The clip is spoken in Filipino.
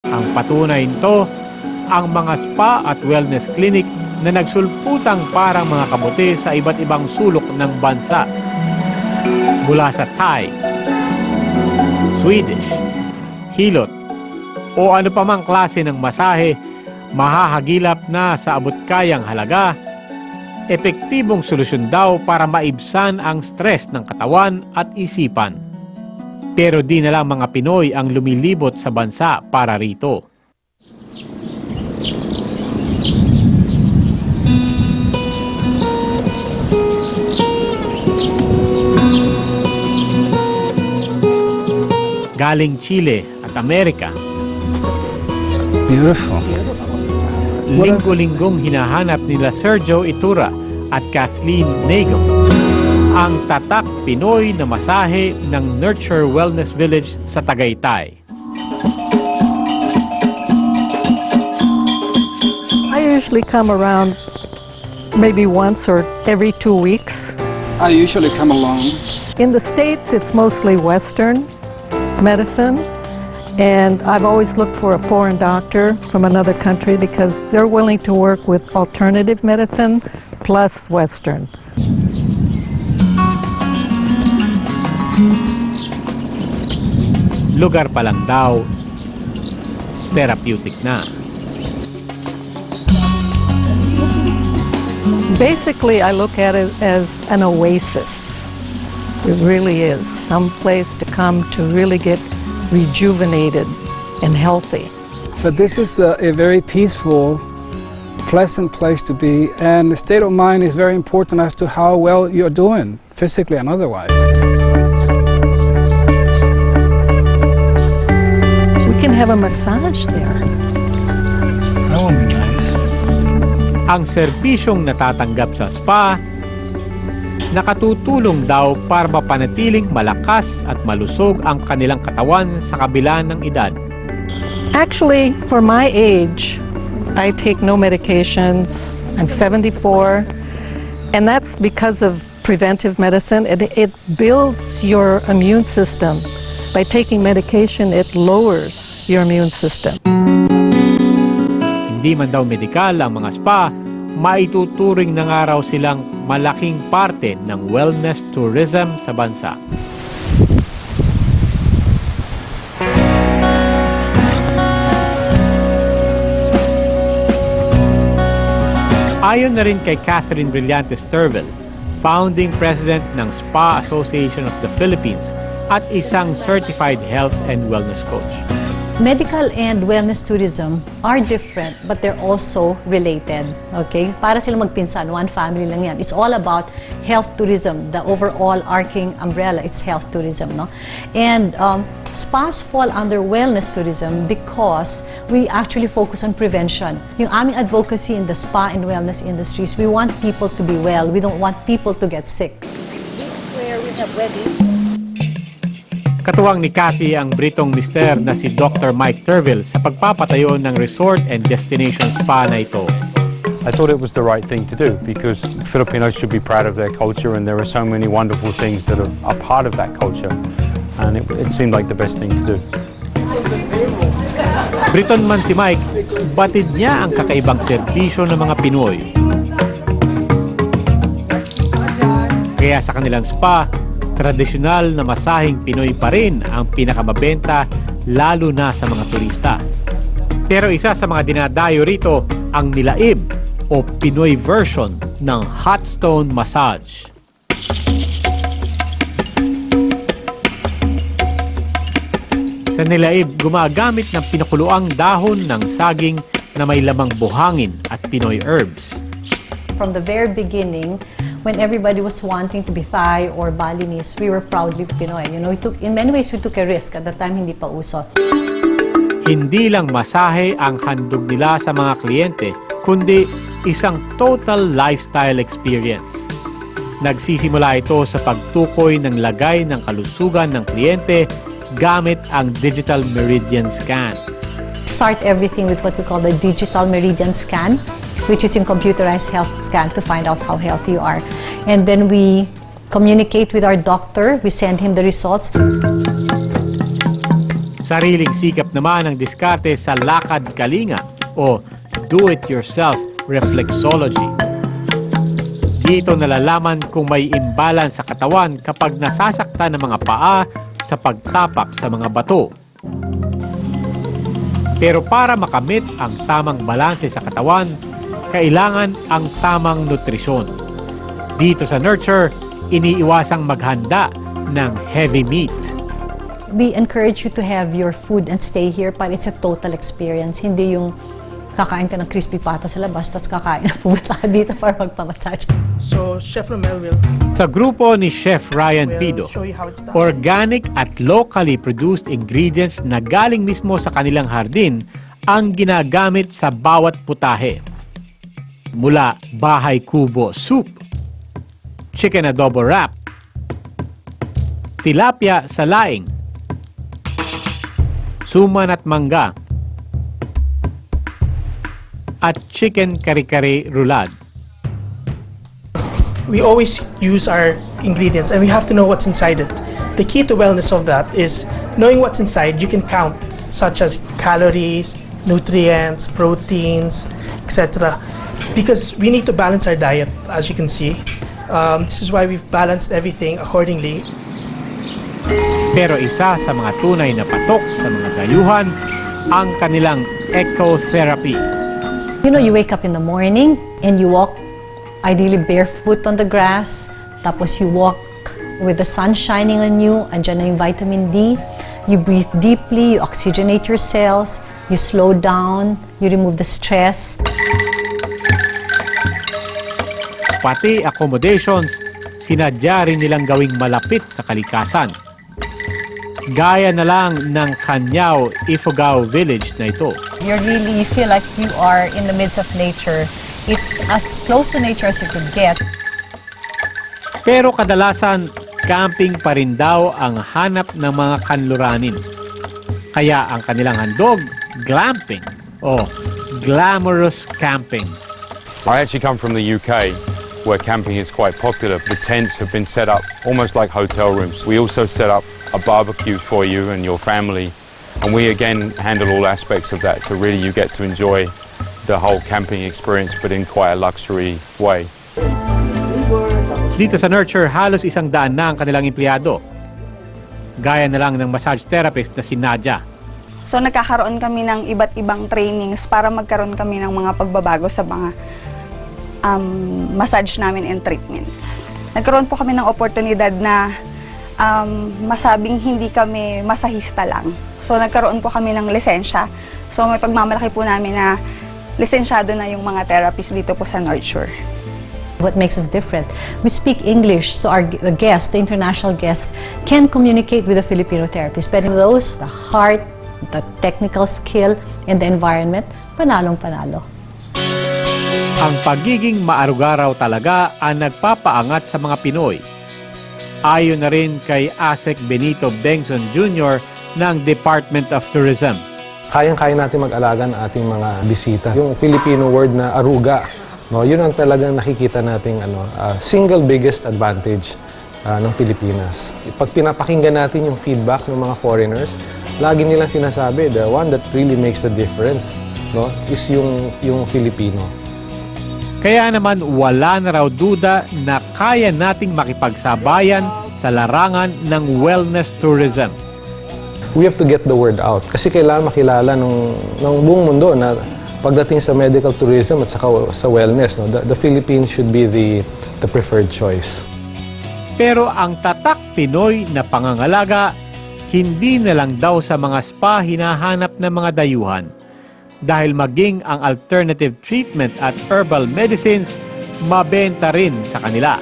Ang patunay nito, ang mga spa at wellness clinic na nagsulputang parang mga kabuti sa iba't ibang sulok ng bansa. Mula sa Thai, Swedish, Hilot, o ano pa mang klase ng masahe, mahahagilap na sa abot-kayang halaga, epektibong solusyon daw para maibsan ang stress ng katawan at isipan. Pero di na lang mga Pinoy ang lumilibot sa bansa para rito. Galing Chile at Amerika. Beautiful. Linggo-linggong hinahanap nila Sergio Itura at Kathleen Nago ang tatak Pinoy na masahe ng Nurture Wellness Village sa Tagaytay. I usually come around maybe once or every 2 weeks. I usually come along. In the States, it's mostly Western medicine, and I've always looked for a foreign doctor from another country because they're willing to work with alternative medicine plus Western. Lugar pa lang daw, therapeutic na. Basically, I look at it as an oasis. It really is some place to come to really get rejuvenated and healthy. But this is a very peaceful, pleasant place to be, and the state of mind is very important as to how well you're doing, physically and otherwise. We can have a massage there. That would be nice. Ang serbisyong natatanggap sa spa, nakatutulong daw para mapanatiling malakas at malusog ang kanilang katawan sa kabila ng edad. Actually, for my age, I take no medications. I'm 74, and that's because of preventive medicine. It builds your immune system. By taking medication, it lowers your immune system. Hindi man daw medikal ang mga spa, maituturing na nga raw silang malaking parte ng wellness tourism sa bansa. Ayon na rin kay Catherine Brillantes Turvel, founding president ng Spa Association of the Philippines at isang certified health and wellness coach. Medical and wellness tourism are different, but they're also related, okay? Para sila magpinsan, one family lang yan. It's all about health tourism, the overall arcing umbrella, it's health tourism, no? And spas fall under wellness tourism because we actually focus on prevention. Yung aming advocacy in the spa and wellness industries, we want people to be well. We don't want people to get sick. This is where we have weddings. Katuwang ni Cathy ang Britong mister na si Dr. Mike Turvel sa pagpapatayo ng resort and destination spa na ito. I thought it was the right thing to do because Filipinos should be proud of their culture, and there are so many wonderful things that are part of that culture, and it seemed like the best thing to do. Briton man si Mike, batid niya ang kakaibang serbisyo ng mga Pinoy. Kaya sa kanilang spa, tradisyonal na masaheng Pinoy pa rin ang pinakamabenta, lalo na sa mga turista. Pero isa sa mga dinadayo rito ang nilaib o Pinoy version ng hot stone massage. Sa nilaib, gumagamit ng pinakuluang dahon ng saging na may lamang buhangin at Pinoy herbs. From the very beginning, when everybody was wanting to be Thai or Balinese, we were proudly Pinoy. You know, in many ways, we took a risk. At that time, hindi pa uso. Hindi lang masahe ang handog nila sa mga kliyente, kundi isang total lifestyle experience. Nagsisimula ito sa pagtukoy ng lagay ng kalusugan ng kliyente gamit ang Digital Meridian Scan. Start everything with what we call the Digital Meridian Scan, which is a computerized health scan to find out how healthy you are. And then we communicate with our doctor. We send him the results. Sariling sikap naman ang diskarte sa lakad kalinga o do-it-yourself reflexology. Dito nalalaman kung may imbalance sa katawan kapag nasasaktan ng mga paa sa pagtapak sa mga bato. Pero para makamit ang tamang balanse sa katawan, kailangan ang tamang nutrisyon. Dito sa Nurture, iniiwasang maghanda ng heavy meat. We encourage you to have your food and stay here, but it's a total experience. Hindi yung kakain ka ng crispy pata sa labas, tapos kakain na pumunta ka dito para magpamassage. So, Chef Romel will Sa grupo ni Chef Ryan Pido, show you how it's done. organic at locally produced ingredients na galing mismo sa kanilang hardin ang ginagamit sa bawat putahe. Mula bahay kubo soup, chicken adobo wrap, tilapia sa laing, suman at mangga, at chicken kare-kare rulad. We always use our ingredients and we have to know what's inside it. The key to wellness of that is knowing what's inside. You can count, such as calories, nutrients, proteins, etc. Because we need to balance our diet, as you can see. This is why we've balanced everything accordingly. Pero isa sa mga tunay na patok sa mga dayuhan ang kanilang ecotherapy. You know, you wake up in the morning and you walk ideally barefoot on the grass. Tapos you walk with the sun shining on you. Andyan na yung vitamin D. You breathe deeply, you oxygenate your cells, you slow down, you remove the stress. Pati accommodations, sinadya rin nilang gawing malapit sa kalikasan. Gaya na lang ng Kanyao, Ifugao Village na ito. You feel like you are in the midst of nature. It's as close to nature as you could get. Pero kadalasan, camping pa rin daw ang hanap ng mga kanluranin. Kaya ang kanilang handog, glamping o glamorous camping. I actually come from the UK, where camping is quite popular. The tents have been set up almost like hotel rooms. We also set up a barbecue for you and your family, and we again handle all aspects of that, so really you get to enjoy the whole camping experience but in quite a luxury way. Dito sa Nurture, halos 100 na ang kanilang empleyado. Gaya na lang ng massage therapist na si Nadia. So nagkakaroon kami ng iba't ibang trainings para magkaroon kami ng mga pagbabago sa mga massage namin and treatments. Nagkaroon po kami ng oportunidad na masabing hindi kami masahista lang. So nagkaroon po kami ng lisensya. So may pagmamalaki po namin na lisensyado na yung mga therapists dito po sa Nurture. What makes us different? We speak English, so our guests, the international guests, can communicate with the Filipino therapists. But in those, the heart, the technical skill, and the environment, panalong-panalo. Ang pagiging maarugaraw talaga ang nagpapaangat sa mga Pinoy. Ayon na rin kay ASEC Benito Bengson Jr. ng Department of Tourism. Kayang-kaya natin mag-alaga ng ating mga bisita. Yung Filipino word na aruga, no, yun ang talagang nakikita nating single biggest advantage ng Pilipinas. Pag pinapakinggan natin yung feedback ng mga foreigners, lagi nilang sinasabi, the one that really makes the difference, no, is yung Filipino. Kaya naman wala na raw duda na kaya nating makipagsabayan sa larangan ng wellness tourism. We have to get the word out kasi kailangan makilala ng buong mundo na pagdating sa medical tourism at saka sa wellness, no, the Philippines should be the preferred choice. Pero ang tatak Pinoy na pangangalaga, hindi na lang daw sa mga spa hinahanap ng mga dayuhan. Dahil maging ang alternative treatment at herbal medicines, mabenta rin sa kanila.